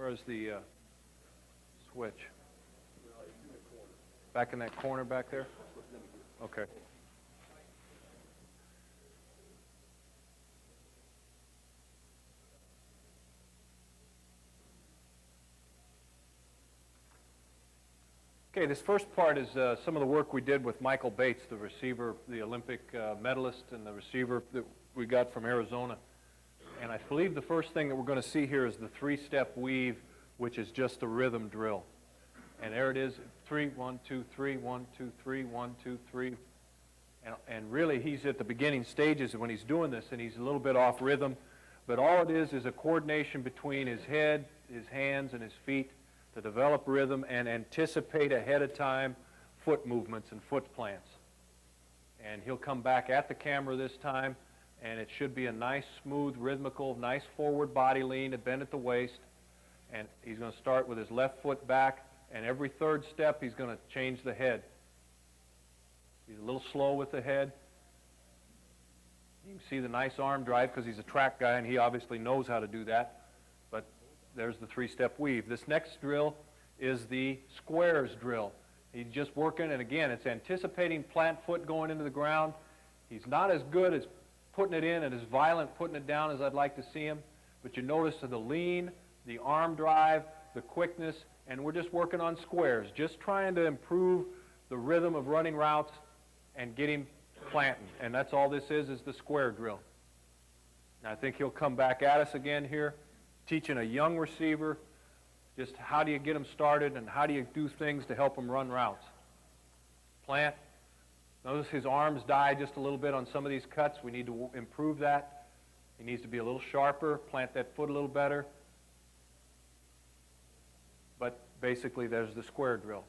Where's the switch? Back in that corner back there? Okay. Okay, this first part is some of the work we did with Michael Bates, the receiver, the Olympic medalist and the receiver that we got from Arizona. And I believe the first thing that we're going to see here is the three-step weave, which is just a rhythm drill. And there it is, 3, 1, 2, 3, 1, 2, 3, 1, 2, 3. And really, he's at the beginning stages when he's doing this, and he's a little bit off rhythm. But all it is a coordination between his head, his hands, and his feet to develop rhythm and anticipate ahead of time foot movements and foot plants. And he'll come back at the camera this time, and it should be a nice, smooth, rhythmical, nice forward body lean, a bend at the waist. And he's going to start with his left foot back, and every third step he's going to change the head. He's a little slow with the head. You can see the nice arm drive because he's a track guy, and he obviously knows how to do that. But there's the three-step weave. This next drill is the squares drill. He's just working, and again, it's anticipating plant foot going into the ground. He's not as good as putting it in and as violent putting it down as I'd like to see him, but you notice the lean, the arm drive, the quickness, and we're just working on squares, just trying to improve the rhythm of running routes and get him planting. And that's all this is the square drill. And I think he'll come back at us again here, teaching a young receiver just how do you get him started and how do you do things to help him run routes. Plant. Notice his arms die just a little bit on some of these cuts. We need to improve that. He needs to be a little sharper, plant that foot a little better. But basically, there's the square drill.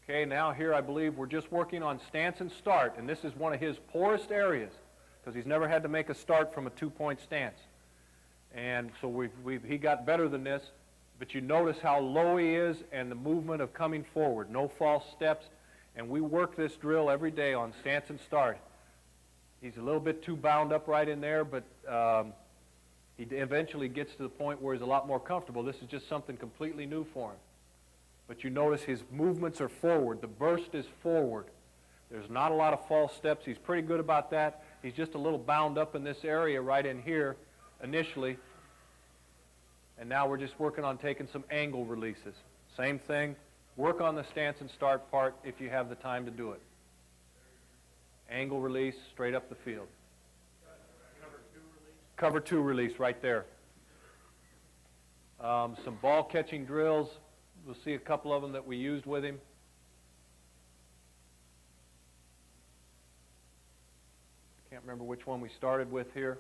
Okay, now here I believe we're just working on stance and start, and this is one of his poorest areas because he's never had to make a start from a two-point stance. And so he got better than this, but you notice how low he is and the movement of coming forward, no false steps, and we work this drill every day on stance and start. He's a little bit too bound up right in there, but he eventually gets to the point where he's a lot more comfortable. This is just something completely new for him. But you notice his movements are forward. The burst is forward. There's not a lot of false steps. He's pretty good about that. He's just a little bound up in this area right in here initially. And now we're just working on taking some angle releases. Same thing. Work on the stance and start part if you have the time to do it. Angle release straight up the field. Cover two release right there. Some ball catching drills. We'll see a couple of them that we used with him. Can't remember which one we started with here.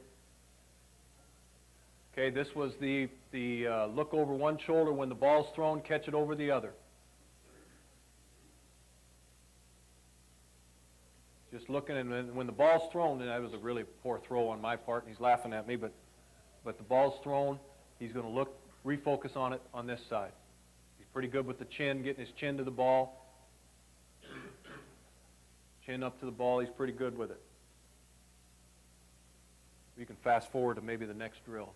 Okay, this was the look over one shoulder when the ball's thrown, catch it over the other. Just looking, and when the ball's thrown, and that was a really poor throw on my part, and he's laughing at me, but the ball's thrown, he's going to look, refocus on it on this side. He's pretty good with the chin, getting his chin to the ball. Chin up to the ball, he's pretty good with it. You can fast forward to maybe the next drill.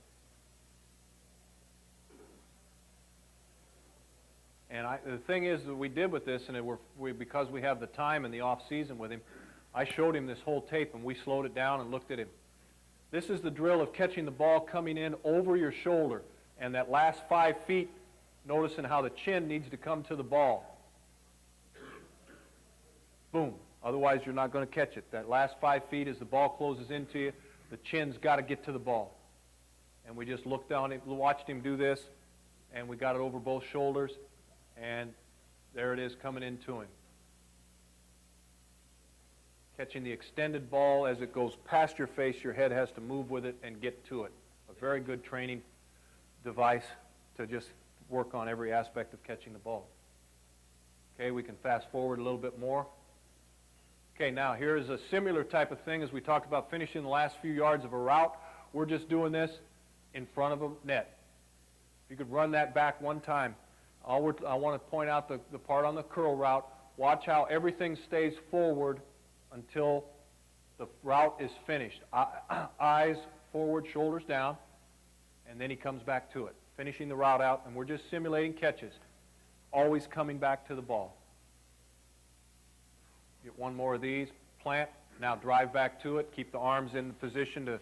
And the thing is that we did with this, and because we have the time in the off season with him, I showed him this whole tape, and we slowed it down and looked at him. This is the drill of catching the ball coming in over your shoulder, and that last 5 feet, noticing how the chin needs to come to the ball. Boom. Otherwise, you're not going to catch it. That last 5 feet, as the ball closes into you, the chin's got to get to the ball. And we just looked down, watched him do this, and we got it over both shoulders, and there it is coming into him. Catching the extended ball as it goes past your face, your head has to move with it and get to it. A very good training device to just work on every aspect of catching the ball. Okay, we can fast forward a little bit more. Okay, now here's a similar type of thing as we talked about finishing the last few yards of a route. We're just doing this in front of a net. If you could run that back one time. I want to point out the part on the curl route. Watch how everything stays forward until the route is finished. Eyes forward, shoulders down, and then he comes back to it, finishing the route out, and we're just simulating catches, always coming back to the ball. Get one more of these, plant, now drive back to it, keep the arms in position to,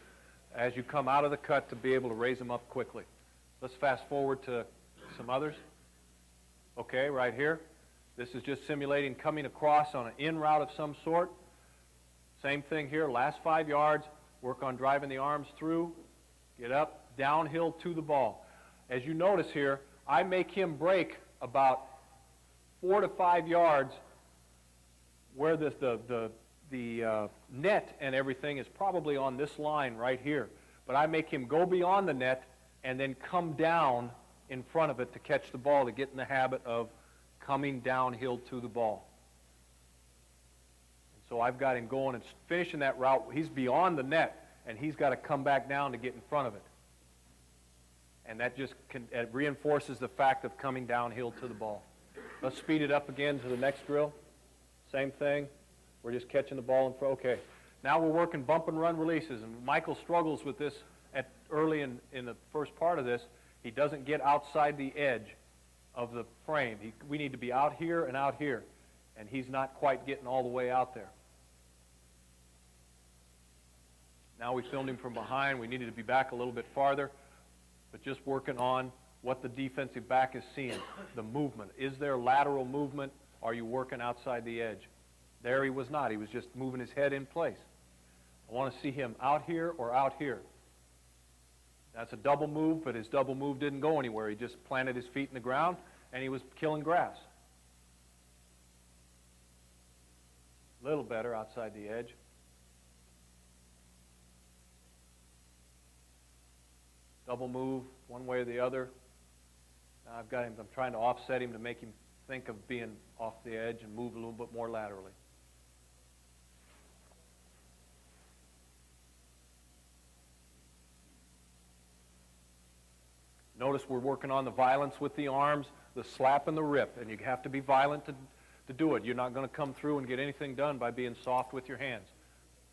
as you come out of the cut, to be able to raise them up quickly. Let's fast forward to some others. Okay, right here. This is just simulating coming across on an in route of some sort. Same thing here, last 5 yards, work on driving the arms through, get up, downhill to the ball. As you notice here, I make him break about 4 to 5 yards where the net and everything is probably on this line right here. But I make him go beyond the net and then come down in front of it to catch the ball, to get in the habit of coming downhill to the ball. And so I've got him going and finishing that route. He's beyond the net, and he's got to come back down to get in front of it. And that just it reinforces the fact of coming downhill to the ball. Let's speed it up again to the next drill. Same thing. We're just catching the ball in front. Okay. Now we're working bump and run releases, and Michael struggles with this early in the first part of this. He doesn't get outside the edge of the frame. We need to be out here and out here, and he's not quite getting all the way out there. Now we filmed him from behind. We needed to be back a little bit farther, but just working on what the defensive back is seeing, the movement. Is there lateral movement? Are you working outside the edge? There he was not. He was just moving his head in place. I want to see him out here or out here. That's a double move, but his double move didn't go anywhere. He just planted his feet in the ground, and he was killing grass. A little better outside the edge. Double move one way or the other. Now I've got him, I'm trying to offset him to make him think of being off the edge and move a little bit more laterally. Notice we're working on the violence with the arms, the slap and the rip, and you have to be violent to do it. You're not going to come through and get anything done by being soft with your hands.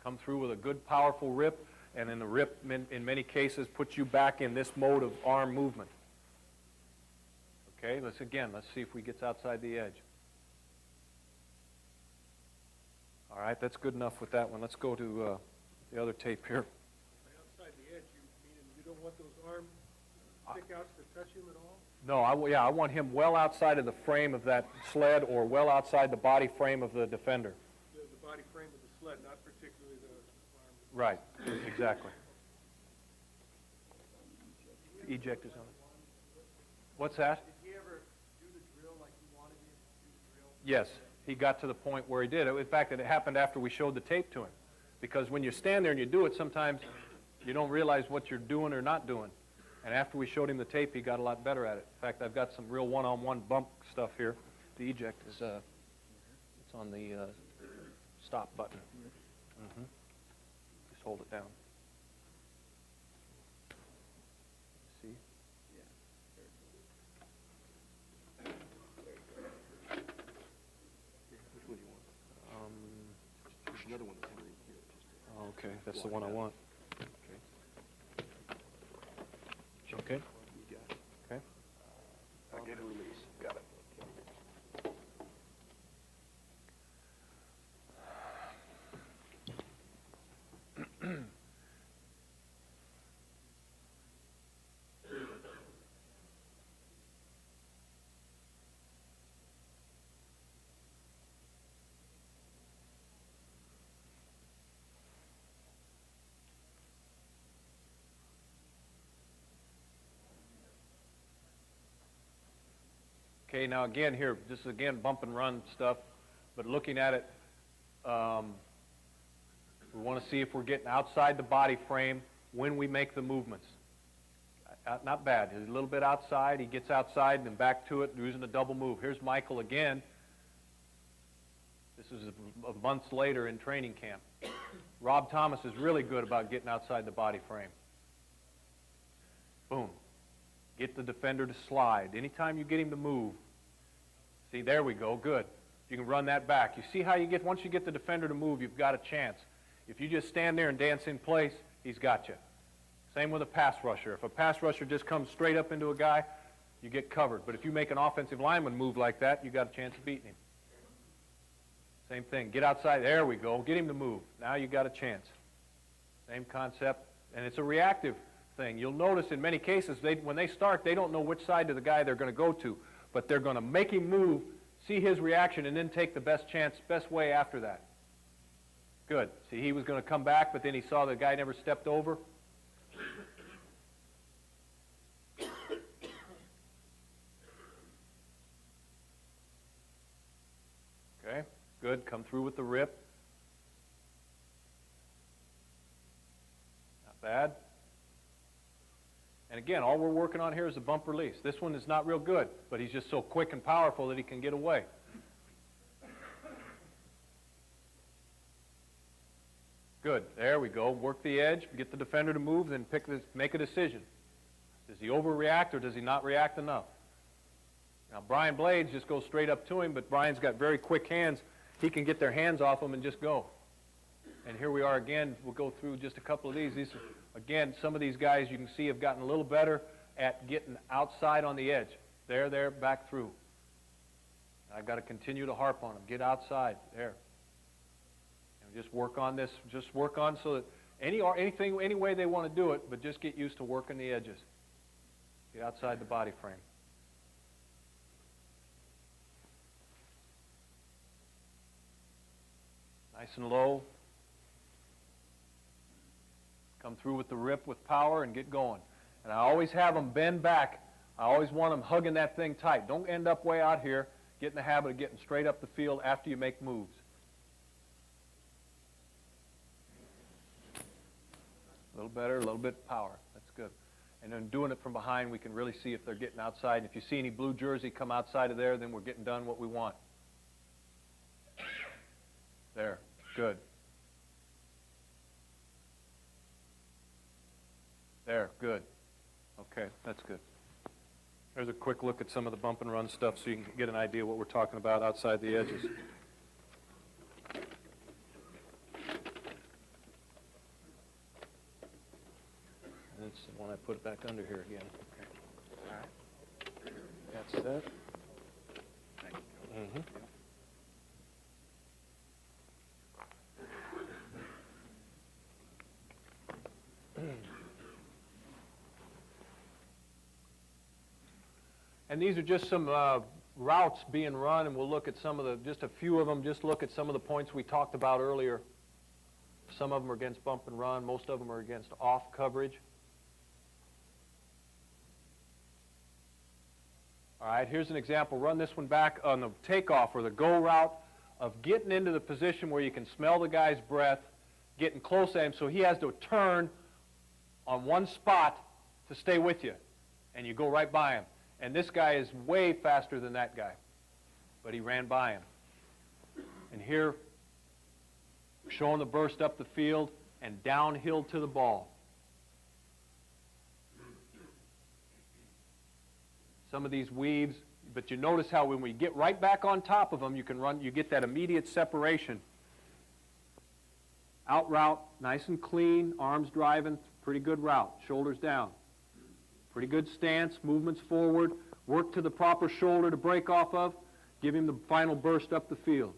Come through with a good, powerful rip, and then the rip, in many cases, puts you back in this mode of arm movement. Okay, let's see if we get outside the edge. All right, that's good enough with that one. Let's go to the other tape here. Outside the edge, you don't want those arm stick-outs to touch him at all? No, I want him well outside of the frame of that sled, or well outside the body frame of the defender. The body frame of the sled, not particularly the arm. Right, exactly. The eject is on it. What's that? Did he ever do the drill like you wanted him to do the drill? Yes, he got to the point where he did. In fact, it happened after we showed the tape to him. Because when you stand there and you do it, sometimes you don't realize what you're doing or not doing. And after we showed him the tape, he got a lot better at it. In fact, I've got some real one-on-one bump stuff here. The eject is it's on the stop button. Mm-hmm. Just hold it down. See? Which one do you want? There's another one that's underneath here. Okay, that's the one I want. Okay. You got it. Okay. I'll get a release. Got it. Okay, now again here, this is again bump and run stuff, but looking at it, we want to see if we're getting outside the body frame when we make the movements. Not bad. He's a little bit outside. He gets outside and then back to it, using a double move. Here's Michael again. This is months later in training camp. Rob Thomas is really good about getting outside the body frame. Boom. Get the defender to slide. Anytime you get him to move. See, there we go. Good. You can run that back. You see how you get, once you get the defender to move, you've got a chance. If you just stand there and dance in place, he's got you. Same with a pass rusher. If a pass rusher just comes straight up into a guy, you get covered. But if you make an offensive lineman move like that, you got a chance of beating him. Same thing. Get outside. There we go. Get him to move. Now you got a chance. Same concept. And it's a reactive thing. You'll notice in many cases, when they start, they don't know which side of the guy they're going to go to. But they're going to make him move, see his reaction, and then take the best chance, best way after that. Good. See, he was going to come back, but then he saw the guy never stepped over. Okay, good. Come through with the rip. Not bad. And again, all we're working on here is a bump release. This one is not real good, but he's just so quick and powerful that he can get away. Good. There we go. Work the edge, get the defender to move, then make a decision. Does he overreact or does he not react enough? Now, Brian Blades just goes straight up to him, but Brian's got very quick hands. He can get their hands off him and just go. And here we are again. We'll go through just a couple of these. Again, some of these guys you can see have gotten a little better at getting outside on the edge. There, back through. I've got to continue to harp on them. Get outside. There. And just work on this. Just work on so that any way they want to do it, but just get used to working the edges. Get outside the body frame. Nice and low. Come through with the rip with power and get going. And I always have them bend back. I always want them hugging that thing tight. Don't end up way out here. Get in the habit of getting straight up the field after you make moves. A little better, a little bit of power. That's good. And then doing it from behind, we can really see if they're getting outside. And if you see any blue jersey come outside of there, then we're getting done what we want. There. Good. There, good. Okay, that's good. There's a quick look at some of the bump and run stuff so you can get an idea of what we're talking about outside the edges. And it's the one I put back under here again. Okay. All right. That's that. Mm-hmm. And these are just some routes being run, and we'll look at just a few of them, just look at some of the points we talked about earlier. Some of them are against bump and run. Most of them are against off coverage. All right, here's an example. Run this one back on the takeoff or the go route of getting into the position where you can smell the guy's breath, getting close at him so he has to turn on one spot to stay with you, and you go right by him. And this guy is way faster than that guy, but he ran by him. And here, showing the burst up the field and downhill to the ball. Some of these weaves, but you notice how when we get right back on top of them, you get that immediate separation. Out route, nice and clean, arms driving, pretty good route, shoulders down. Pretty good stance, movements forward, work to the proper shoulder to break off of, give him the final burst up the field.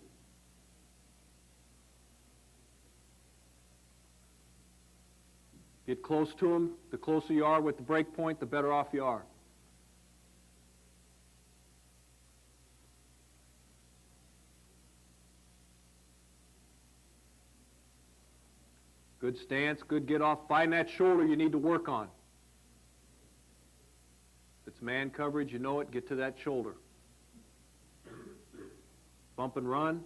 Get close to him. The closer you are with the break point, the better off you are. Good stance, good get off. Find that shoulder you need to work on. If it's man coverage, you know it, get to that shoulder. Bump and run.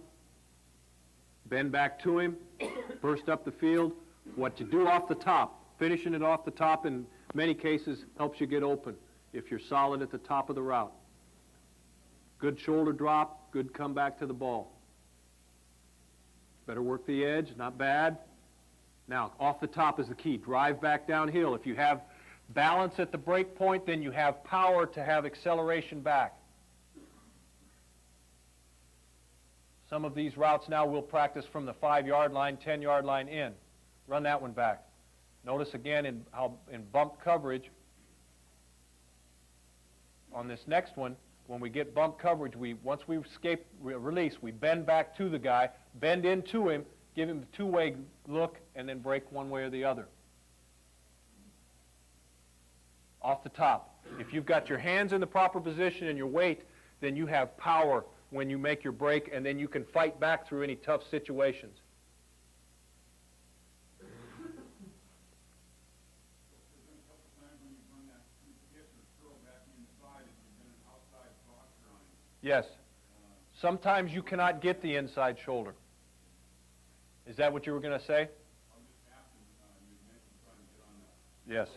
Bend back to him. Burst up the field. What you do off the top, finishing it off the top in many cases helps you get open if you're solid at the top of the route. Good shoulder drop, good comeback to the ball. Better work the edge, not bad. Now, off the top is the key. Drive back downhill. If you have balance at the break point, then you have power to have acceleration back. Some of these routes now we'll practice from the 5-yard line, 10-yard line in. Run that one back. Notice again in bump coverage, on this next one, when we get bump coverage, once we release, we bend back to the guy, bend into him, give him a two-way look, and then break one way or the other. Off the top. If you've got your hands in the proper position and your weight, then you have power when you make your break, and then you can fight back through any tough situations. Yes. Sometimes you cannot get the inside shoulder. Is that what you were going to say? Yes.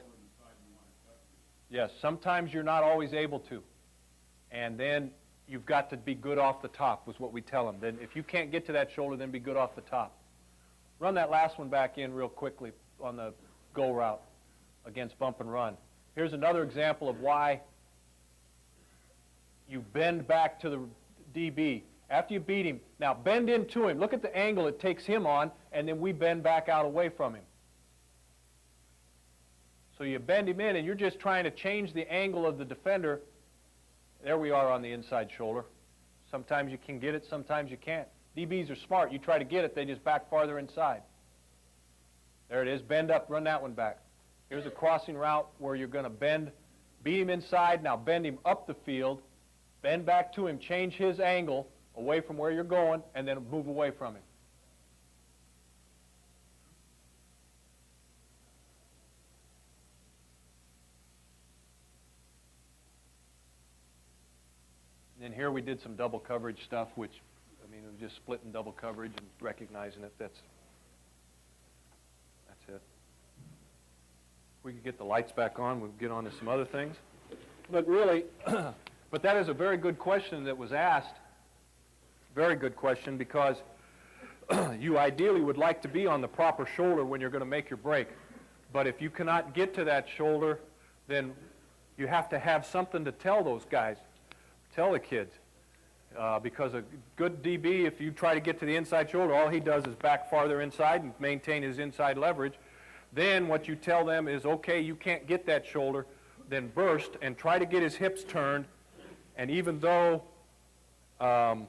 Yes. Sometimes you're not always able to. And then you've got to be good off the top, was what we tell them. Then if you can't get to that shoulder, then be good off the top. Run that last one back in real quickly on the go route against bump and run. Here's another example of why you bend back to the DB. After you beat him, now bend into him. Look at the angle it takes him on, and then we bend back out away from him. So you bend him in, and you're just trying to change the angle of the defender. There we are on the inside shoulder. Sometimes you can get it, sometimes you can't. DBs are smart. You try to get it, they just back farther inside. There it is. Bend up. Run that one back. Here's a crossing route where you're going to bend, beat him inside. Now bend him up the field. Bend back to him. Change his angle away from where you're going, and then move away from him. And here we did some double coverage stuff, which, I mean, it was just splitting double coverage and recognizing it. That's it. We could get the lights back on. We'll get on to some other things. But really, but that is a very good question that was asked. Very good question, because you ideally would like to be on the proper shoulder when you're going to make your break. But if you cannot get to that shoulder, then you have to have something to tell those guys. Tell the kids. Because a good DB, if you try to get to the inside shoulder, all he does is back farther inside and maintain his inside leverage. Then what you tell them is, okay, you can't get that shoulder, then burst and try to get his hips turned. And even though I'm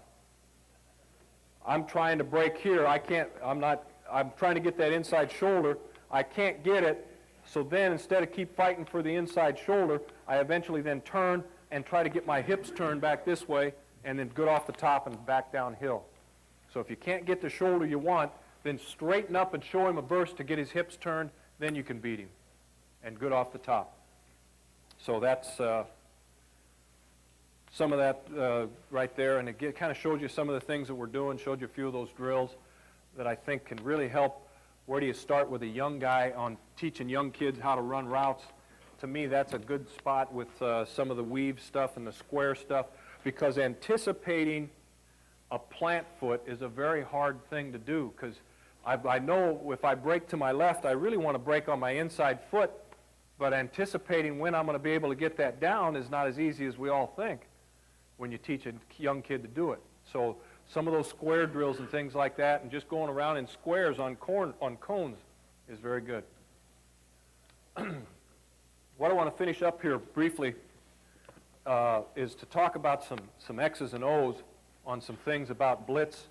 trying to break here, I'm trying to get that inside shoulder, I can't get it. So then instead of keep fighting for the inside shoulder, I eventually then turn and try to get my hips turned back this way, and then good off the top and back downhill. So if you can't get the shoulder you want, then straighten up and show him a burst to get his hips turned, then you can beat him. And good off the top. So that's some of that right there, and it kind of showed you some of the things that we're doing, showed you a few of those drills that I think can really help. Where do you start with a young guy on teaching young kids how to run routes? To me, that's a good spot with some of the weave stuff and the square stuff, because anticipating a plant foot is a very hard thing to do, because I know if I break to my left, I really want to break on my inside foot, but anticipating when I'm going to be able to get that down is not as easy as we all think when you teach a young kid to do it. So some of those square drills and things like that, and just going around in squares on cones is very good. What I want to finish up here briefly is to talk about some X's and O's on some things about blitz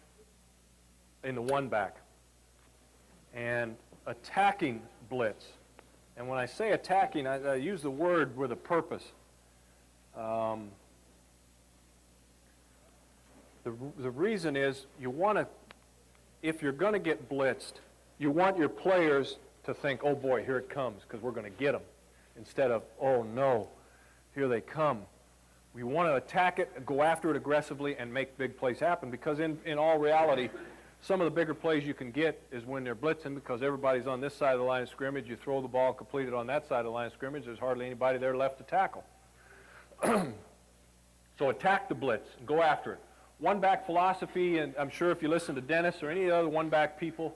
in the one back and attacking blitz. And when I say attacking, I use the word with a purpose. The reason is you want to, if you're going to get blitzed, you want your players to think, oh boy, here it comes, because we're going to get them. Instead of, oh no, here they come. We want to attack it, go after it aggressively, and make big plays happen, because in all reality, some of the bigger plays you can get is when they're blitzing, because everybody's on this side of the line of scrimmage. You throw the ball completed on that side of the line of scrimmage, there's hardly anybody there left to tackle. So attack the blitz and go after it. One-back philosophy, and I'm sure if you listen to Dennis or any other one-back people,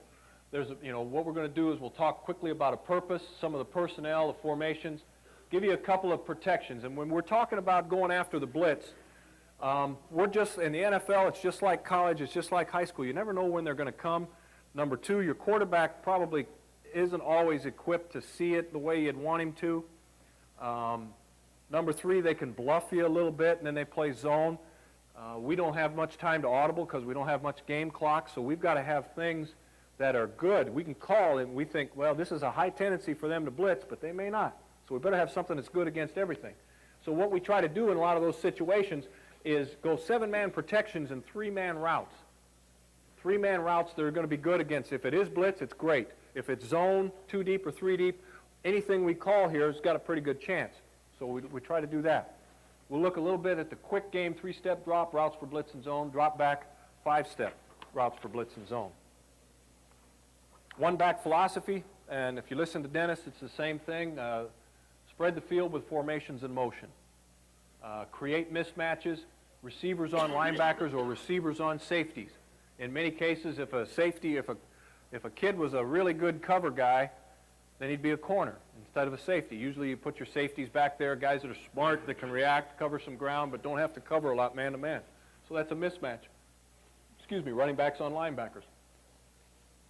there's, what we're going to do is we'll talk quickly about a purpose, some of the personnel, the formations, give you a couple of protections. And when we're talking about going after the blitz, we're just, in the NFL, it's just like college, it's just like high school. You never know when they're going to come. Number two, your quarterback probably isn't always equipped to see it the way you'd want him to. Number 3, they can bluff you a little bit, and then they play zone. We don't have much time to audible because we don't have much game clock, so we've got to have things that are good. We can call and we think, well, this is a high tendency for them to blitz, but they may not. So we better have something that's good against everything. So what we try to do in a lot of those situations is go 7-man protections and 3-man routes. 3-man routes that are going to be good against. If it is blitz, it's great. If it's zone, 2 deep or 3 deep, anything we call here has got a pretty good chance. So we try to do that. We'll look a little bit at the quick game 3-step drop, routes for blitz and zone, drop back, 5-step routes for blitz and zone. 1-back philosophy, and if you listen to Dennis, it's the same thing. Spread the field with formations in motion. Create mismatches, receivers on linebackers or receivers on safeties. In many cases, if a kid was a really good cover guy, then he'd be a corner instead of a safety. Usually you put your safeties back there, guys that are smart, that can react, cover some ground, but don't have to cover a lot man-to-man. So that's a mismatch. Running backs on linebackers.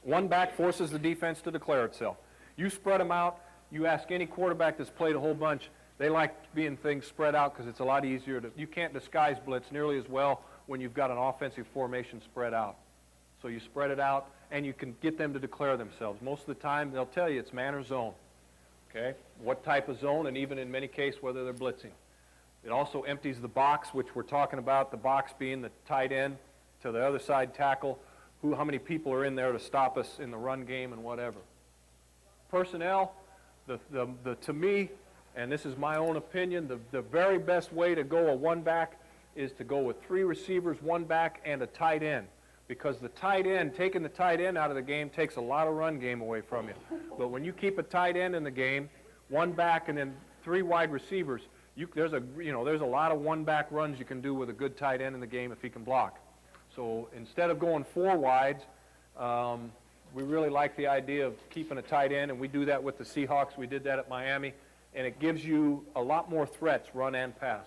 1 back forces the defense to declare itself. You spread them out. You ask any quarterback that's played a whole bunch, they like being things spread out because it's a lot easier to, you can't disguise blitz nearly as well when you've got an offensive formation spread out. So you spread it out, and you can get them to declare themselves. Most of the time, they'll tell you it's man or zone, okay? What type of zone, and even in many cases, whether they're blitzing. It also empties the box, which we're talking about, the box being the tight end to the other side tackle, how many people are in there to stop us in the run game and whatever. Personnel, to me, and this is my own opinion, the very best way to go a 1-back is to go with 3 receivers, 1 back, and a tight end. Because the tight end, taking the tight end out of the game takes a lot of run game away from you. But when you keep a tight end in the game, 1 back and then 3 wide receivers, there's a lot of 1-back runs you can do with a good tight end in the game if he can block. So instead of going 4 wides, we really like the idea of keeping a tight end, and we do that with the Seahawks. We did that at Miami, and it gives you a lot more threats, run and pass.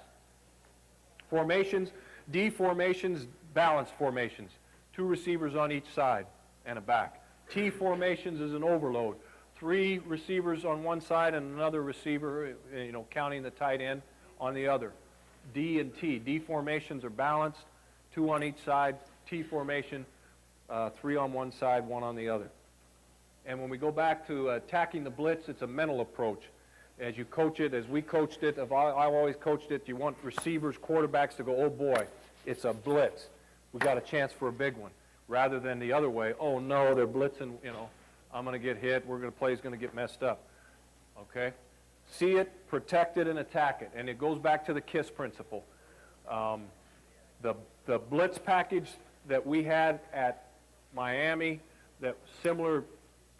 Formations, D formations, balanced formations. 2 receivers on each side and a back. T formations is an overload. 3 receivers on one side and another receiver, counting the tight end, on the other. D and T. D formations are balanced, 2 on each side. T formation, 3 on one side, 1 on the other. And when we go back to attacking the blitz, it's a mental approach. As you coach it, as we coached it, I've always coached it, you want receivers, quarterbacks to go, oh boy, it's a blitz. We got a chance for a big one, rather than the other way. Oh no, they're blitzing. I'm going to get hit. Play's going to get messed up. Okay, see it, protect it, and attack it. And it goes back to the KISS principle. The blitz package that we had at Miami, that similar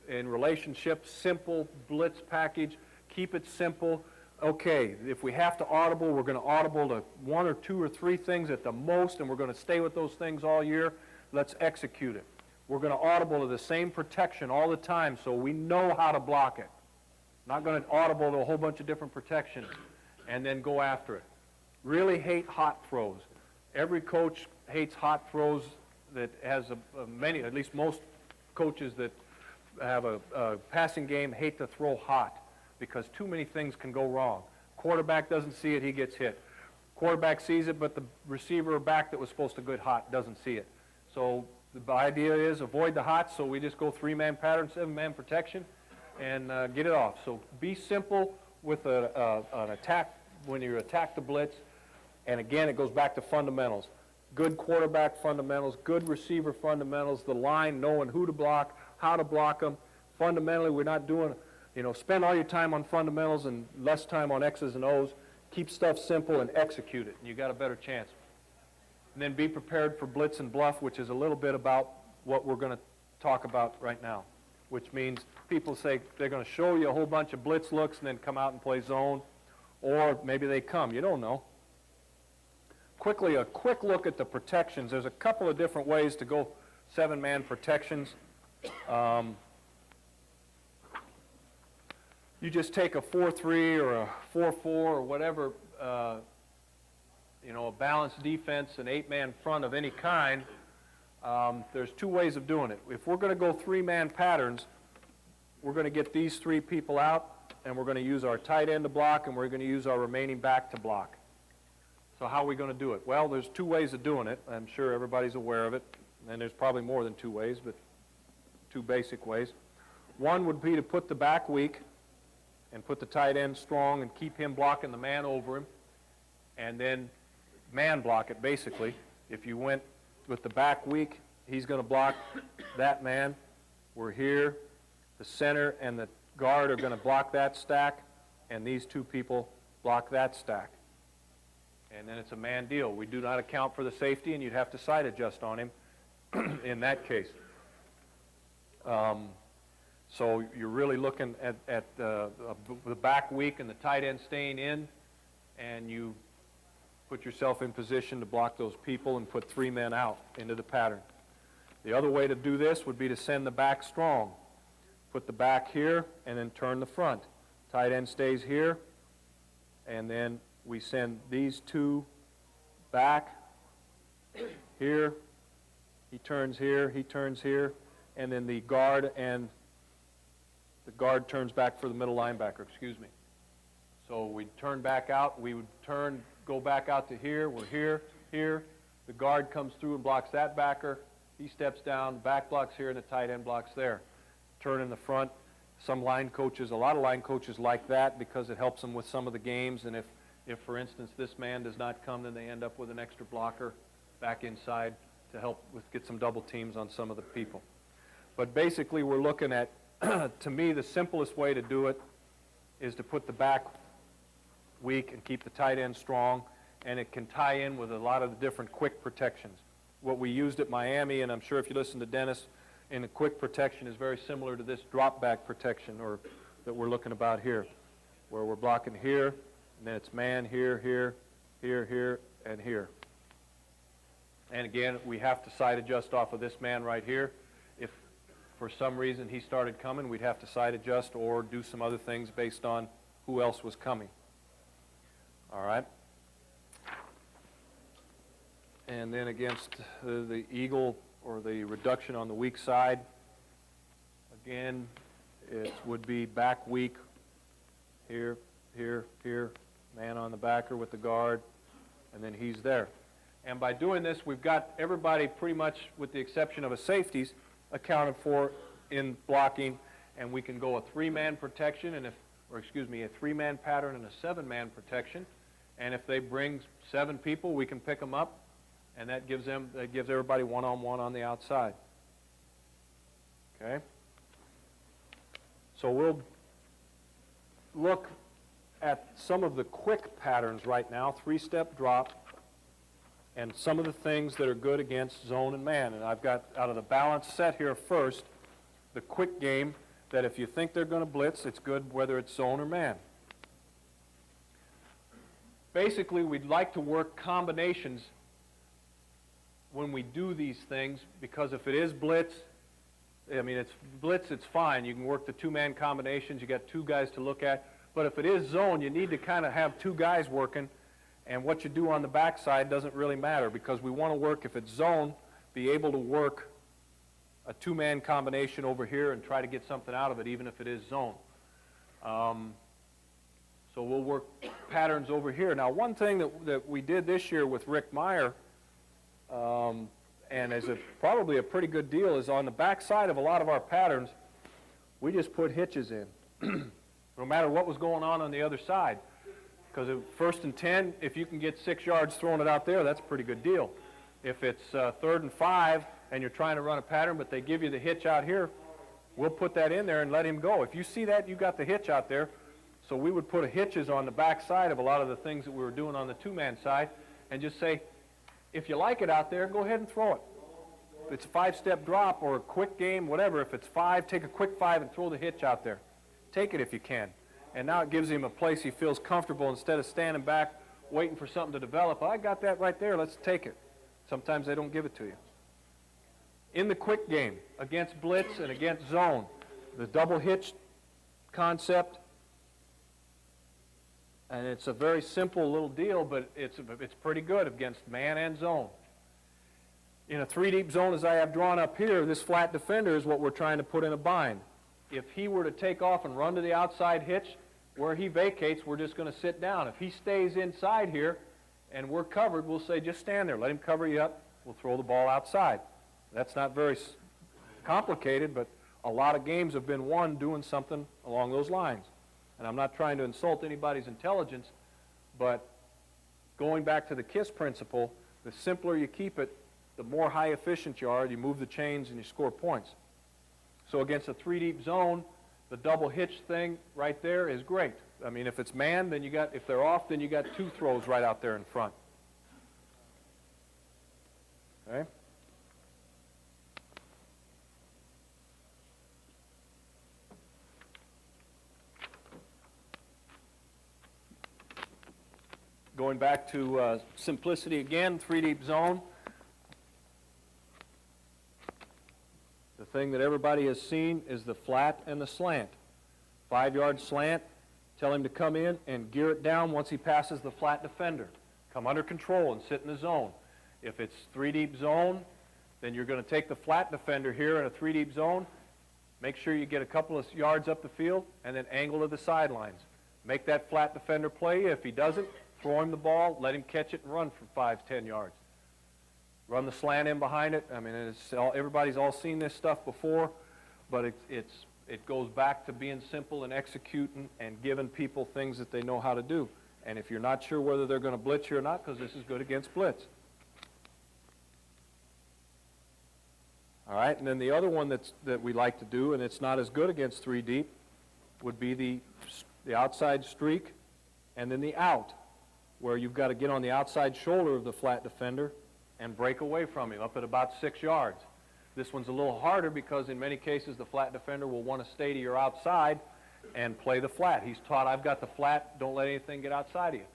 in relationship, simple blitz package. Keep it simple. Okay, if we have to audible, we're going to audible to 1 or 2 or 3 things at the most, and we're going to stay with those things all year. Let's execute it. We're going to audible to the same protection all the time so we know how to block it. Not going to audible to a whole bunch of different protections and then go after it. Really hate hot throws. Every coach hates hot throws that has many, at least most coaches that have a passing game hate to throw hot, because too many things can go wrong. Quarterback doesn't see it, he gets hit. Quarterback sees it, but the receiver or back that was supposed to get hot doesn't see it. So the idea is avoid the hot, so we just go 3-man pattern, 7-man protection, and get it off. So be simple with an attack when you attack the blitz. And again, it goes back to fundamentals. Good quarterback fundamentals, good receiver fundamentals, the line, knowing who to block, how to block them. Fundamentally, we're not doing... spend all your time on fundamentals and less time on X's and O's. Keep stuff simple and execute it, and you got a better chance. And then be prepared for blitz and bluff, which is a little bit about what we're going to talk about right now, which means people say they're going to show you a whole bunch of blitz looks and then come out and play zone, or maybe they come. You don't know. Quickly, a quick look at the protections. There's a couple of different ways to go 7-man protections. You just take a 4-3 or a 4-4 or whatever, a balanced defense, an 8-man front of any kind. There's 2 ways of doing it. If we're going to go 3-man patterns, we're going to get these three people out, and we're going to use our tight end to block, and we're going to use our remaining back to block. So how are we going to do it? Well, there's two ways of doing it. I'm sure everybody's aware of it, and there's probably more than two ways, but two basic ways. One would be to put the back weak and put the tight end strong and keep him blocking the man over him, and then man block it, basically. If you went with the back weak, he's going to block that man. We're here. The center and the guard are going to block that stack, and these two people block that stack. And then it's a man deal. We do not account for the safety, and you'd have to side adjust on him in that case. So you're really looking at the back weak and the tight end staying in, and you put yourself in position to block those people and put three men out into the pattern. The other way to do this would be to send the back strong. Put the back here and then turn the front. Tight end stays here, and then we send these two back here. He turns here, and then the guard turns back for the middle linebacker, excuse me. So we turn back out, we would go back out to here, we're here. The guard comes through and blocks that backer. He steps down, the back blocks here, and the tight end blocks there. Turn in the front. Some line coaches, a lot of line coaches like that because it helps them with some of the games, and if for instance, this man does not come, then they end up with an extra blocker back inside to help get some double teams on some of the people. But basically, we're looking at, to me, the simplest way to do it is to put the back weak and keep the tight end strong, and it can tie in with a lot of the different quick protections. What we used at Miami, and I'm sure if you listen to Dennis, in the quick protection is very similar to this drop back protection that we're looking about here, where we're blocking here, and then it's man here, and here. And again, we have to side adjust off of this man right here. If for some reason he started coming, we'd have to side adjust or do some other things based on who else was coming. All right? And then against the eagle or the reduction on the weak side, again, it would be back weak, here, man on the backer with the guard, and then he's there. And by doing this, we've got everybody pretty much, with the exception of a safeties, accounted for in blocking, and we can go a three-man protection, a three-man pattern and a seven-man protection. And if they bring 7 people, we can pick them up, and that gives everybody one-on-one on the outside. Okay? So we'll look at some of the quick patterns right now, 3-step drop, and some of the things that are good against zone and man. And I've got, out of the balanced set here first, the quick game, that if you think they're going to blitz, it's good whether it's zone or man. Basically, we'd like to work combinations when we do these things, because if it is blitz, it's fine. You can work the 2-man combinations. You got 2 guys to look at. But if it is zone, you need to kind of have 2 guys working, and what you do on the backside doesn't really matter, because we want to work, if it's zone, be able to work a 2-man combination over here and try to get something out of it, even if it is zone. So we'll work patterns over here. Now, one thing that we did this year with Rick Meyer, and is probably a pretty good deal, is on the backside of a lot of our patterns, we just put hitches in, no matter what was going on the other side. Because at 1st and 10, if you can get 6 yards throwing it out there, that's a pretty good deal. If it's 3rd and 5 and you're trying to run a pattern, but they give you the hitch out here, we'll put that in there and let him go. If you see that, you got the hitch out there. So we would put hitches on the back side of a lot of the things that we were doing on the 2-man side, and just say, if you like it out there, go ahead and throw it. If it's a 5-step drop or a quick game, whatever, if it's 5, take a quick 5 and throw the hitch out there. Take it if you can. And now it gives him a place he feels comfortable instead of standing back waiting for something to develop. I got that right there, let's take it. Sometimes they don't give it to you. In the quick game, against blitz and against zone, the double hitch concept, and it's a very simple little deal, but it's pretty good against man and zone. In a 3-deep zone, as I have drawn up here, this flat defender is what we're trying to put in a bind. if he were to take off and run to the outside hitch, where he vacates, we're just going to sit down. If he stays inside here and we're covered, we'll say, just stand there. Let him cover you up. We'll throw the ball outside. That's not very complicated, but a lot of games have been won doing something along those lines. And I'm not trying to insult anybody's intelligence, but going back to the KISS principle, the simpler you keep it, the more high efficient you are. You move the chains and you score points. So against a three-deep zone, the double hitch thing right there is great. I mean, if it's man, then you got, if they're off, then you got two throws right out there in front. Okay? Going back to simplicity again, three-deep zone. The thing that everybody has seen is the flat and the slant. 5-yard slant, tell him to come in and gear it down once he passes the flat defender. Come under control and sit in the zone. If it's three-deep zone, then you're going to take the flat defender here in a three-deep zone, make sure you get a couple of yards up the field, and then angle to the sidelines. Make that flat defender play. If he doesn't, throw him the ball, let him catch it and run for 5-10 yards. Run the slant in behind it. I mean, everybody's all seen this stuff before, but it goes back to being simple and executing and giving people things that they know how to do. And if you're not sure whether they're going to blitz you or not, because this is good against blitz. All right, and then the other one that we like to do, and it's not as good against three deep, would be the outside streak and then the out, where you've got to get on the outside shoulder of the flat defender and break away from him up at about 6 yards. This one's a little harder because in many cases the flat defender will want to stay to your outside and play the flat. He's taught, I've got the flat, don't let anything get outside of you.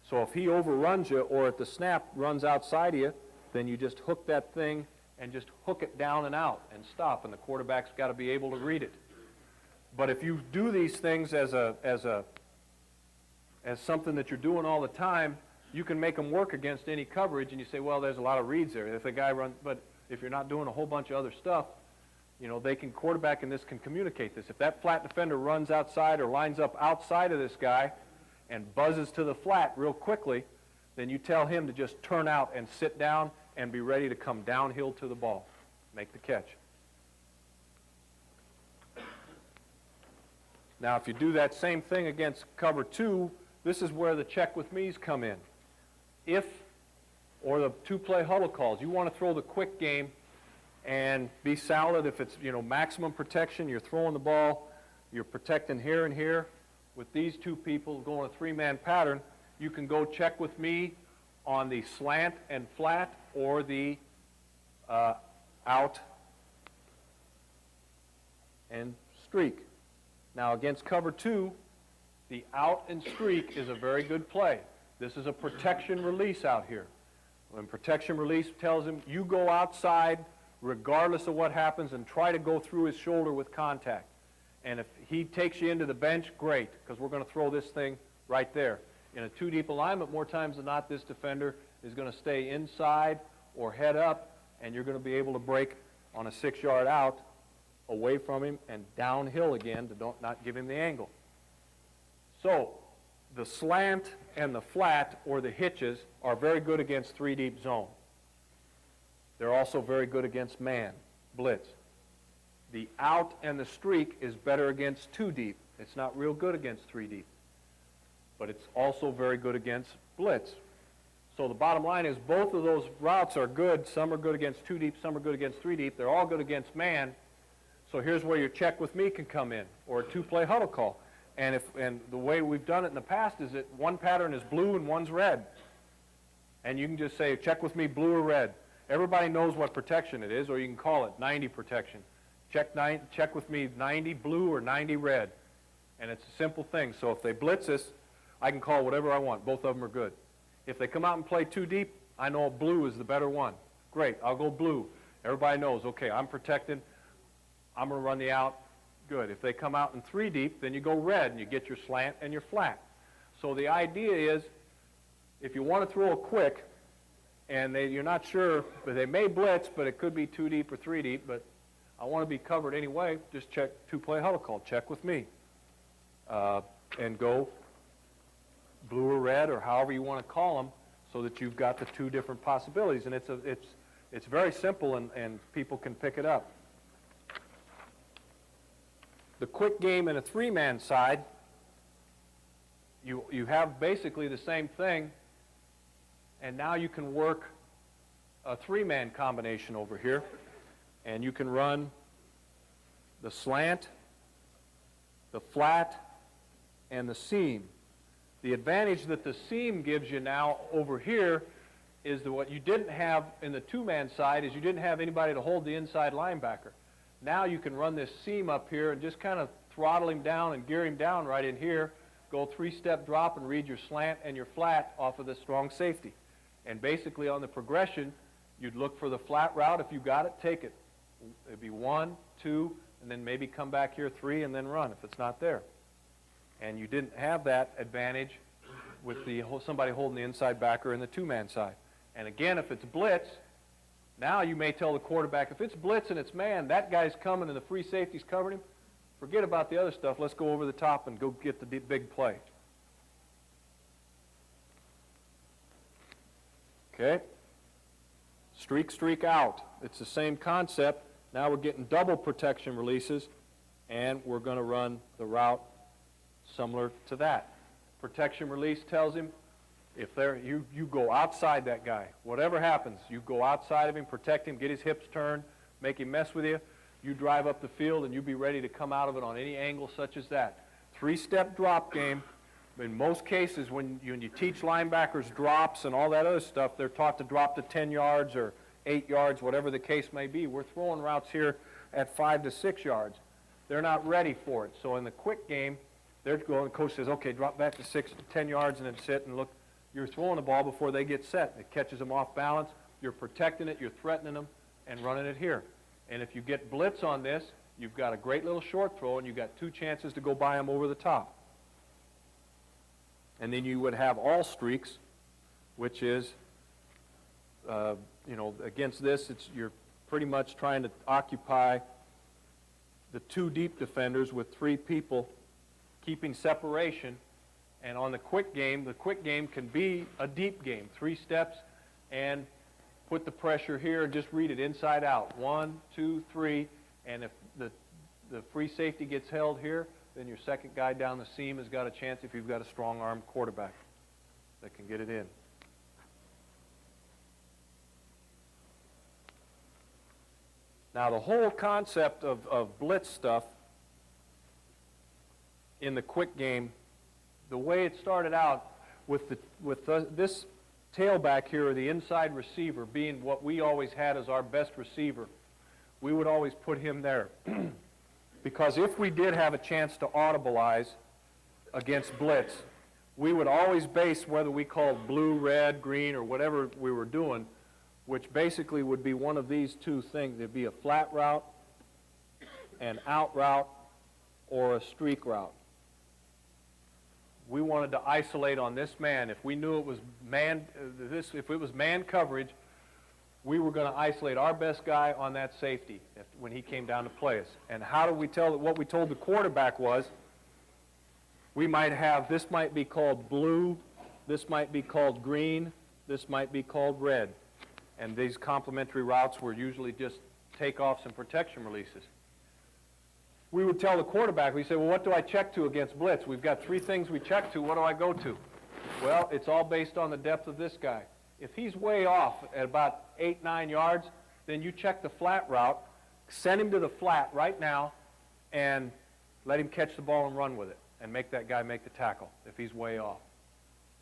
So if he overruns you or at the snap runs outside of you, then you just hook that thing and just hook it down and out and stop, and the quarterback's got to be able to read it. But if you do these things as something that you're doing all the time, you can make them work against any coverage, and you say, well, there's a lot of reads there. If a guy runs, but if you're not doing a whole bunch of other stuff, you know, quarterback in this can communicate this. If that flat defender runs outside or lines up outside of this guy and buzzes to the flat real quickly, then you tell him to just turn out and sit down and be ready to come downhill to the ball, make the catch. Now, if you do that same thing against cover two, this is where the check with me's come in. Or the two-play huddle calls. You want to throw the quick game and be solid. If it's, you know, maximum protection, you're throwing the ball, you're protecting here and here. With these two people going a three-man pattern, you can go check with me on the slant and flat or the out and streak. Now, against cover two, the out and streak is a very good play. This is a protection release out here. When protection release tells him, you go outside regardless of what happens and try to go through his shoulder with contact. And if he takes you into the bench, great, because we're going to throw this thing right there. In a two-deep alignment, more times than not, this defender is going to stay inside or head up, and you're going to be able to break on a 6-yard out away from him and downhill again to not give him the angle. So the slant and the flat or the hitches are very good against three-deep zone. They're also very good against man, blitz. The out and the streak is better against two-deep. It's not real good against three-deep. But it's also very good against blitz. So the bottom line is both of those routes are good. Some are good against two-deep, some are good against three-deep. They're all good against man. So here's where your check with me can come in, or a two-play huddle call. And the way we've done it in the past is that one pattern is blue and one's red. And you can just say, check with me blue or red. Everybody knows what protection it is, or you can call it 90 protection. Check with me 90 blue or 90 red. And it's a simple thing. So if they blitz us, I can call whatever I want. Both of them are good. If they come out and play too deep, I know blue is the better one. Great, I'll go blue. Everybody knows, okay, I'm protected. I'm going to run the out. Good. If they come out in three deep, then you go red and you get your slant and your flat. So the idea is, if you want to throw a quick, and you're not sure, but they may blitz, but it could be two deep or three deep, but I want to be covered anyway, just check two-play huddle call, check with me. And go blue or red or however you want to call them so that you've got the two different possibilities. And it's very simple and people can pick it up. The quick game in a three-man side, you have basically the same thing, and now you can work a three-man combination over here, and you can run the slant, the flat, and the seam. The advantage that the seam gives you now over here is that what you didn't have in the two-man side is you didn't have anybody to hold the inside linebacker. Now you can run this seam up here and just kind of throttle him down and gear him down right in here, go three-step drop and read your slant and your flat off of the strong safety. And basically on the progression, you'd look for the flat route. If you got it, take it. It'd be 1, 2, and then maybe come back here 3 and then run if it's not there. And you didn't have that advantage with somebody holding the inside backer in the two-man side. And again, if it's blitz, now you may tell the quarterback, if it's blitz and it's man, that guy's coming and the free safety's covering him, forget about the other stuff. Let's go over the top and go get the big play. Okay? Streak out. It's the same concept. Now we're getting double protection releases, and we're going to run the route similar to that. Protection release tells him, if you go outside that guy, whatever happens, you go outside of him, protect him, get his hips turned, make him mess with you, you drive up the field and you be ready to come out of it on any angle such as that. Three-step drop game. In most cases, when you teach linebackers drops and all that other stuff, they're taught to drop to 10 yards or 8 yards, whatever the case may be. We're throwing routes here at 5 to 6 yards. They're not ready for it. So in the quick game, they're going, the coach says, okay, drop back to 6 to 10 yards and then sit and look. You're throwing the ball before they get set. It catches them off balance. You're protecting it. You're threatening them and running it here. And if you get blitz on this, you've got a great little short throw, and you've got 2 chances to go by them over the top. And then you would have all streaks, which is, against this, you're pretty much trying to occupy the 2 deep defenders with 3 people, keeping separation. And on the quick game can be a deep game, 3 steps, and put the pressure here and just read it inside out. 1, 2, 3, and if the free safety gets held here, then your second guy down the seam has got a chance if you've got a strong-armed quarterback that can get it in. Now, the whole concept of blitz stuff in the quick game, the way it started out with this tailback here, or the inside receiver, being what we always had as our best receiver, we would always put him there. Because if we did have a chance to audibilize against blitz, we would always base whether we called blue, red, green, or whatever we were doing, which basically would be one of these 2 things. There'd be a flat route, an out route, or a streak route. We wanted to isolate on this man. If we knew it was if it was man coverage, we were going to isolate our best guy on that safety when he came down to play us. And how do we tell? What we told the quarterback was, we might have, this might be called blue, this might be called green, this might be called red. And these complementary routes were usually just takeoffs and protection releases. We would tell the quarterback, we say, well, what do I check to against blitz? We've got 3 things we check to. What do I go to? Well, it's all based on the depth of this guy. If he's way off at about 8, 9 yards, then you check the flat route, send him to the flat right now, and let him catch the ball and run with it, and make that guy make the tackle if he's way off.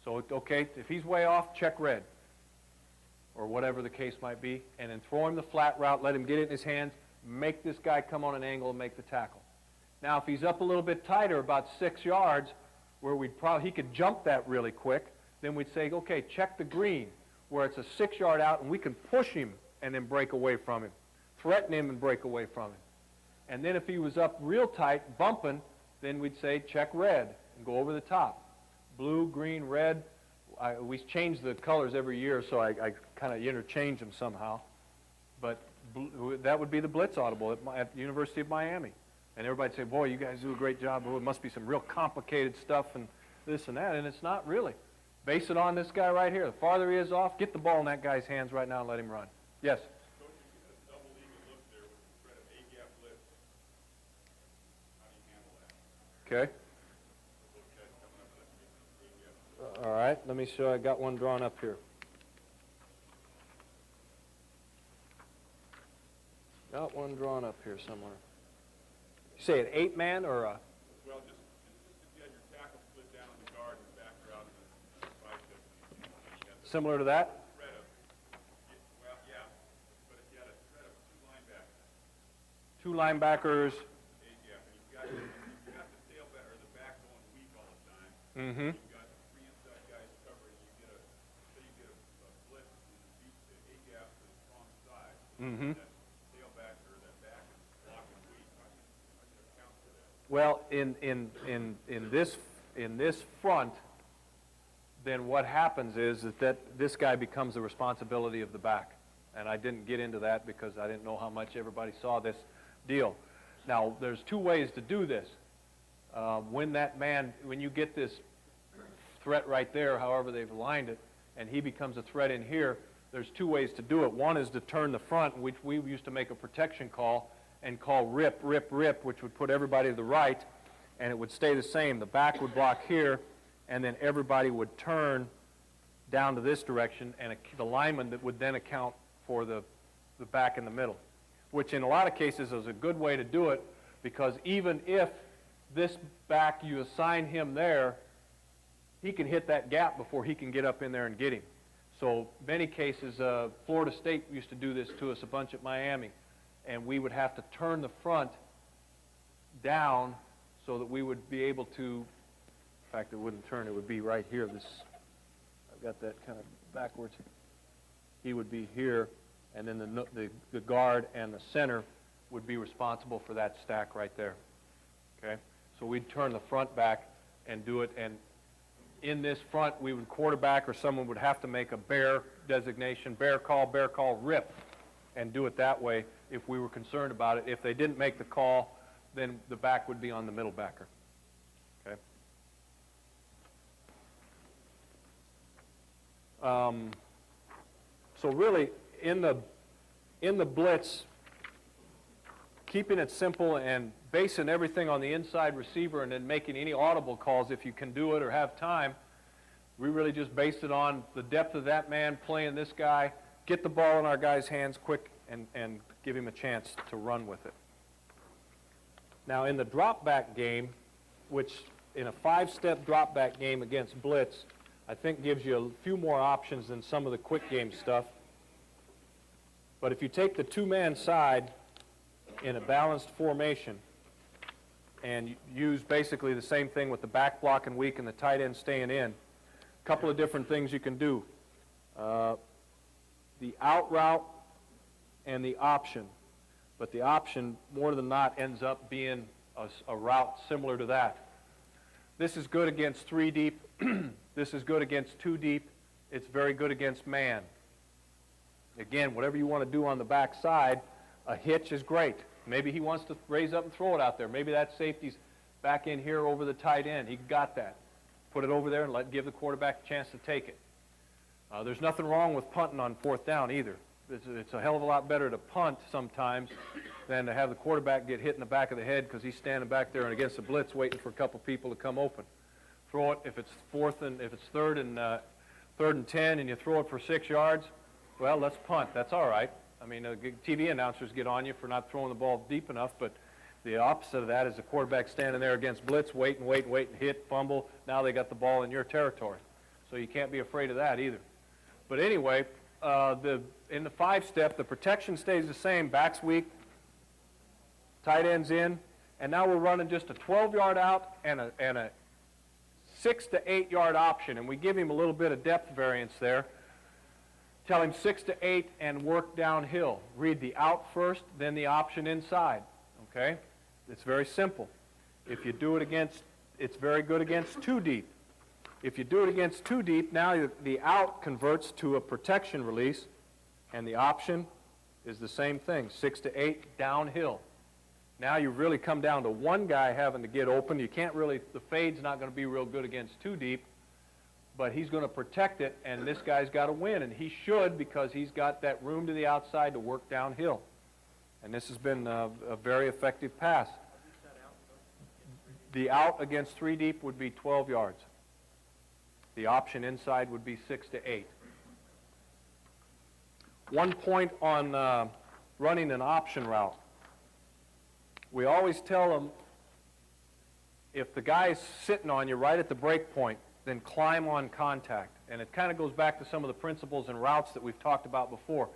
So, okay, if he's way off, check red, or whatever the case might be, and then throw him the flat route, let him get it in his hands, make this guy come on an angle and make the tackle. Now, if he's up a little bit tighter, about 6 yards, where he could jump that really quick, then we'd say, okay, check the green, where it's a 6-yard out, and we can push him and then break away from him, threaten him and break away from him. And then if he was up real tight, bumping, then we'd say, check red and go over the top. Blue, green, red. We change the colors every year, so I kind of interchange them somehow. But that would be the blitz audible at the University of Miami. And everybody'd say, boy, you guys do a great job. Oh, it must be some real complicated stuff and this and that. And it's not really. Base it on this guy right here. The farther he is off, get the ball in that guy's hands right now and let him run. Yes? Coach, you get a double eagle look there with the threat of A-gap blitz. How do you handle that? Okay. Those guys coming up, let's get A-gap. All right. Let me show. I got one drawn up here. Got one drawn up here somewhere. You say an 8-man or a... Well, just if you had your tackle split down in the guard and your backer out in the bicep. Similar to that? Threat of, well, yeah, but if you had a threat of two linebackers, 2 linebackers. A-gap, and you've got the tailback or the back going weak all the time. Mm-hmm. You've got 3 inside guys covering. You get a blitz and the beat the A-gap to the strong side. Mm-hmm. That tailback or that back is blocking weak. How do you account for that? Well, in this front, then what happens is that this guy becomes the responsibility of the back. And I didn't get into that because I didn't know how much everybody saw this deal. Now, there's 2 ways to do this. When you get this threat right there, however they've aligned it, and he becomes a threat in here, there's 2 ways to do it. One is to turn the front, which we used to make a protection call and call rip, rip, rip, which would put everybody to the right, and it would stay the same. The back would block here, and then everybody would turn down to this direction, and the lineman that would then account for the back in the middle, which in a lot of cases is a good way to do it, because even if this back, you assign him there, he can hit that gap before he can get up in there and get him. So many cases, Florida State used to do this to us a bunch at Miami, and we would have to turn the front down so that we would be able to, in fact, it wouldn't turn, it would be right here. I've got that kind of backwards. He would be here, and then the guard and the center would be responsible for that stack right there. Okay? So we'd turn the front back and do it, and in this front, we would quarterback or someone would have to make a bear designation, bear call, rip, and do it that way if we were concerned about it. If they didn't make the call, then the back would be on the middle backer. Okay? So really, in the blitz, keeping it simple and basing everything on the inside receiver and then making any audible calls if you can do it or have time, we really just based it on the depth of that man playing this guy, get the ball in our guy's hands quick and give him a chance to run with it. Now in the drop back game, which in a 5-step drop back game against blitz, I think gives you a few more options than some of the quick game stuff. But if you take the 2-man side in a balanced formation and use basically the same thing with the back blocking weak and the tight end staying in, a couple of different things you can do. The out route and the option. But the option, more than not, ends up being a route similar to that. This is good against 3 deep. This is good against 2 deep. It's very good against man. Again, whatever you want to do on the back side, a hitch is great. Maybe he wants to raise up and throw it out there. Maybe that safety's back in here over the tight end. He got that. Put it over there and give the quarterback a chance to take it. There's nothing wrong with punting on 4th down either. It's a hell of a lot better to punt sometimes than to have the quarterback get hit in the back of the head because he's standing back there and against the blitz waiting for a couple people to come open. Throw it if it's 3rd and 10 and you throw it for 6 yards. Well, let's punt. That's all right. I mean, TV announcers get on you for not throwing the ball deep enough, but the opposite of that is the quarterback standing there against blitz, wait, hit, fumble. Now they got the ball in your territory. So you can't be afraid of that either. But anyway, in the 5-step, the protection stays the same. Back's weak, tight end's in, and now we're running just a 12-yard out and a 6 to 8 yard option, and we give him a little bit of depth variance there. Tell him 6 to 8 and work downhill. Read the out first, then the option inside. Okay? It's very simple. If you do it against, it's very good against 2 deep. If you do it against 2 deep, now the out converts to a protection release, and the option is the same thing, 6 to 8 downhill. Now you've really come down to one guy having to get open. You can't really, the fade's not going to be real good against too deep, but he's going to protect it, and this guy's got to win, and he should because he's got that room to the outside to work downhill. And this has been a very effective pass. The out against 3 deep would be 12 yards. The option inside would be 6 to 8. One point on running an option route. We always tell them, if the guy's sitting on you right at the break point, then climb on contact. And it kind of goes back to some of the principles and routes that we've talked about before.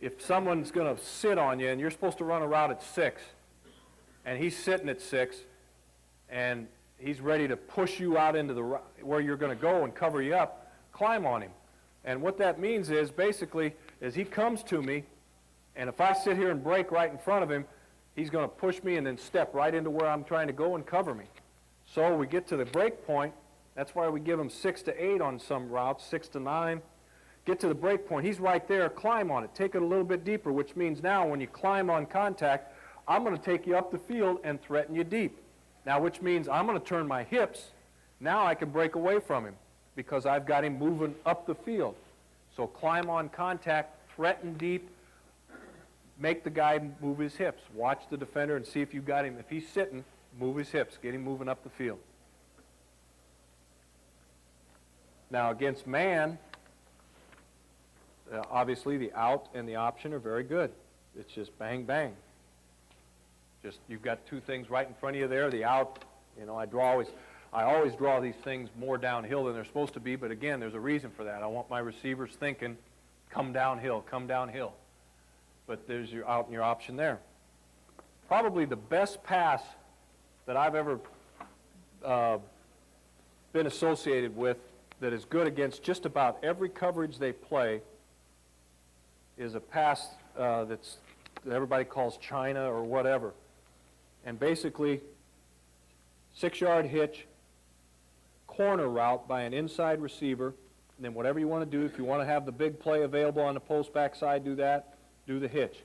If someone's going to sit on you and you're supposed to run a route at 6, and he's sitting at 6, and he's ready to push you out into where you're going to go and cover you up, climb on him. And what that means is, basically, is he comes to me, and if I sit here and break right in front of him, he's going to push me and then step right into where I'm trying to go and cover me. So we get to the break point. That's why we give him 6 to 8 on some routes, 6 to 9. Get to the break point. He's right there. Climb on it. Take it a little bit deeper, which means now when you climb on contact, I'm going to take you up the field and threaten you deep. Now, which means I'm going to turn my hips. Now I can break away from him because I've got him moving up the field. So climb on contact, threaten deep, make the guy move his hips. Watch the defender and see if you got him. If he's sitting, move his hips. Get him moving up the field. Now, against man, obviously the out and the option are very good. It's just bang, bang. Just, you've got two things right in front of you there. The out, you know, I always draw these things more downhill than they're supposed to be, but again, there's a reason for that. I want my receivers thinking, come downhill, come downhill. But there's your out and your option there. Probably the best pass that I've ever been associated with that is good against just about every coverage they play is a pass that everybody calls China or whatever. And basically, 6-yard hitch, corner route by an inside receiver, and then whatever you want to do, if you want to have the big play available on the post backside, do that, do the hitch.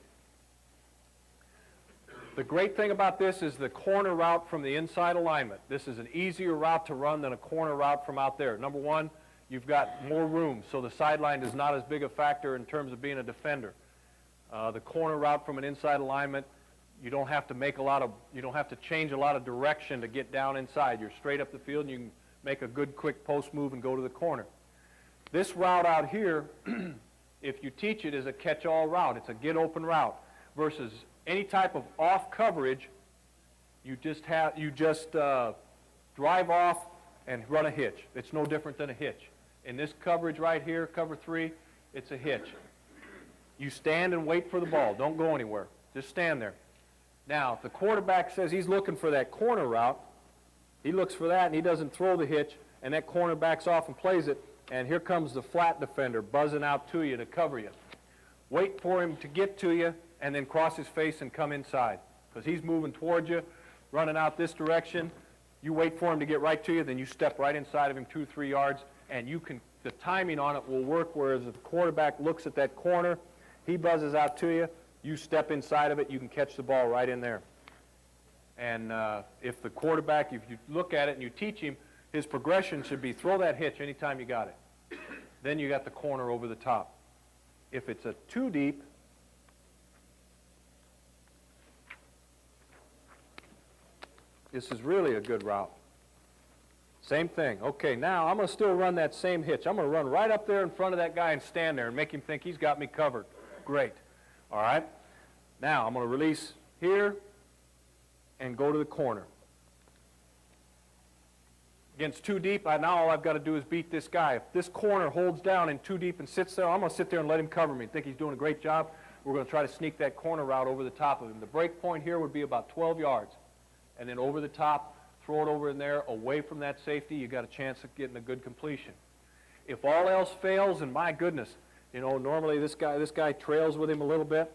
The great thing about this is the corner route from the inside alignment. This is an easier route to run than a corner route from out there. Number one, you've got more room, so the sideline is not as big a factor in terms of being a defender. The corner route from an inside alignment, you don't have to change a lot of direction to get down inside. You're straight up the field and you can make a good quick post move and go to the corner. This route out here, if you teach it, is a catch-all route. It's a get-open route versus any type of off coverage. You just drive off and run a hitch. It's no different than a hitch. In this coverage right here, cover 3, it's a hitch. You stand and wait for the ball. Don't go anywhere. Just stand there. Now, if the quarterback says he's looking for that corner route, he looks for that and he doesn't throw the hitch, and that corner backs off and plays it, and here comes the flat defender buzzing out to you to cover you. Wait for him to get to you and then cross his face and come inside because he's moving toward you, running out this direction. You wait for him to get right to you, then you step right inside of him 2-3 yards, and the timing on it will work, whereas if the quarterback looks at that corner, he buzzes out to you, you step inside of it, you can catch the ball right in there. And if the quarterback, if you look at it and you teach him, his progression should be throw that hitch anytime you got it. Then you got the corner over the top. If it's a too deep, this is really a good route. Same thing. Okay, now I'm going to still run that same hitch. I'm going to run right up there in front of that guy and stand there and make him think he's got me covered. Great. All right. Now I'm going to release here and go to the corner. Against too deep, now all I've got to do is beat this guy. If this corner holds down in too deep and sits there, I'm going to sit there and let him cover me. Think he's doing a great job. We're going to try to sneak that corner route over the top of him. The break point here would be about 12 yards. And then over the top, throw it over in there, away from that safety, you got a chance of getting a good completion. If all else fails, and my goodness, you know, normally this guy trails with him a little bit.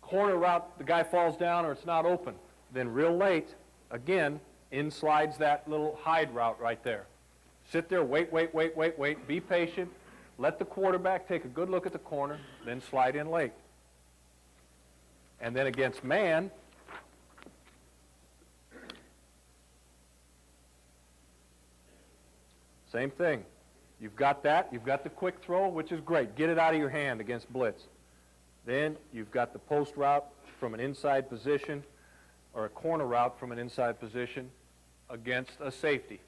Corner route, the guy falls down or it's not open. Then real late, again, in slides that little hide route right there. Sit there, wait, be patient. Let the quarterback take a good look at the corner, then slide in late. And then against man, same thing. You've got that. You've got the quick throw, which is great. Get it out of your hand against blitz. Then you've got the post route from an inside position or a corner route from an inside position against a safety.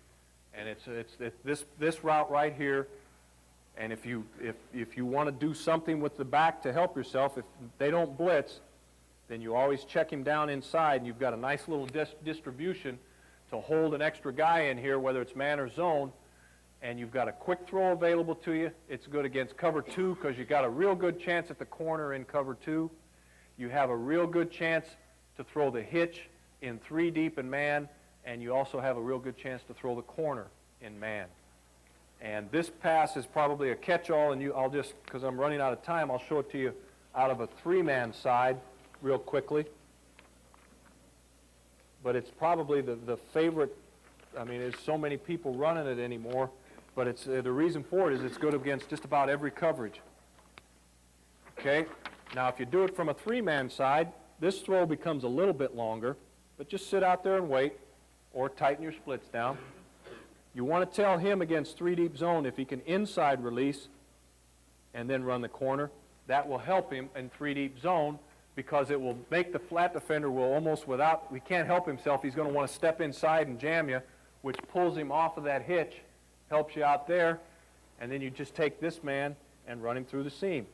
And it's this route right here. And if you want to do something with the back to help yourself, if they don't blitz, then you always check him down inside, and you've got a nice little distribution to hold an extra guy in here, whether it's man or zone, and you've got a quick throw available to you. It's good against cover 2 because you've got a real good chance at the corner in cover 2. You have a real good chance to throw the hitch in 3 deep in man, and you also have a real good chance to throw the corner in man. And this pass is probably a catch-all, and I'll just, because I'm running out of time, I'll show it to you out of a 3-man side real quickly. But it's probably the favorite. I mean, there's so many people running it anymore, but it's the reason for it is it's good against just about every coverage. Okay? Now, if you do it from a 3-man side, this throw becomes a little bit longer, but just sit out there and wait, or tighten your splits down. You want to tell him against 3 deep zone if he can inside release and then run the corner. That will help him in 3 deep zone because it will make the flat defender will almost he can't help himself. He's going to want to step inside and jam you, which pulls him off of that hitch, helps you out there, and then you just take this man and run him through the seam.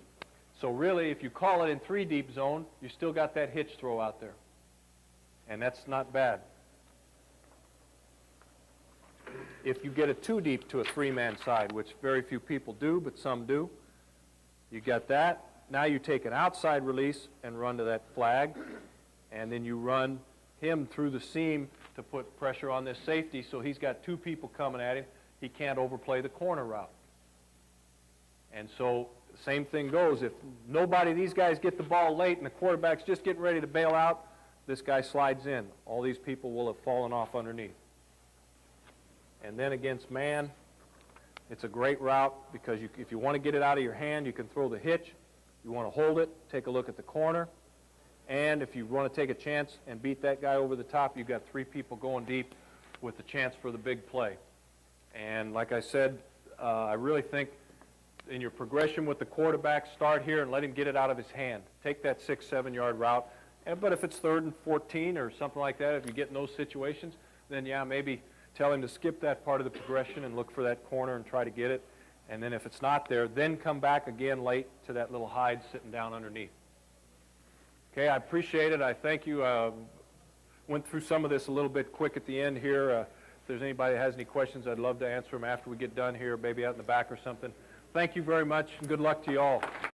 So really, if you call it in 3 deep zone, you still got that hitch throw out there. And that's not bad. If you get a 2 deep to a 3-man side, which very few people do, but some do, you got that. Now you take an outside release and run to that flag, and then you run him through the seam to put pressure on this safety so he's got 2 people coming at him. He can't overplay the corner route. And so the same thing goes. If these guys get the ball late and the quarterback's just getting ready to bail out, this guy slides in. All these people will have fallen off underneath. And then against man, it's a great route because if you want to get it out of your hand, you can throw the hitch. You want to hold it, take a look at the corner. And if you want to take a chance and beat that guy over the top, you've got 3 people going deep with the chance for the big play. And like I said, I really think in your progression with the quarterback, start here and let him get it out of his hand. Take that 6-7 yard route. But if it's 3rd and 14 or something like that, if you get in those situations, then yeah, maybe tell him to skip that part of the progression and look for that corner and try to get it. And then if it's not there, then come back again late to that little hide sitting down underneath. Okay, I appreciate it. I thank you. Went through some of this a little bit quick at the end here. If there's anybody that has any questions, I'd love to answer them after we get done here, maybe out in the back or something. Thank you very much, and good luck to you all.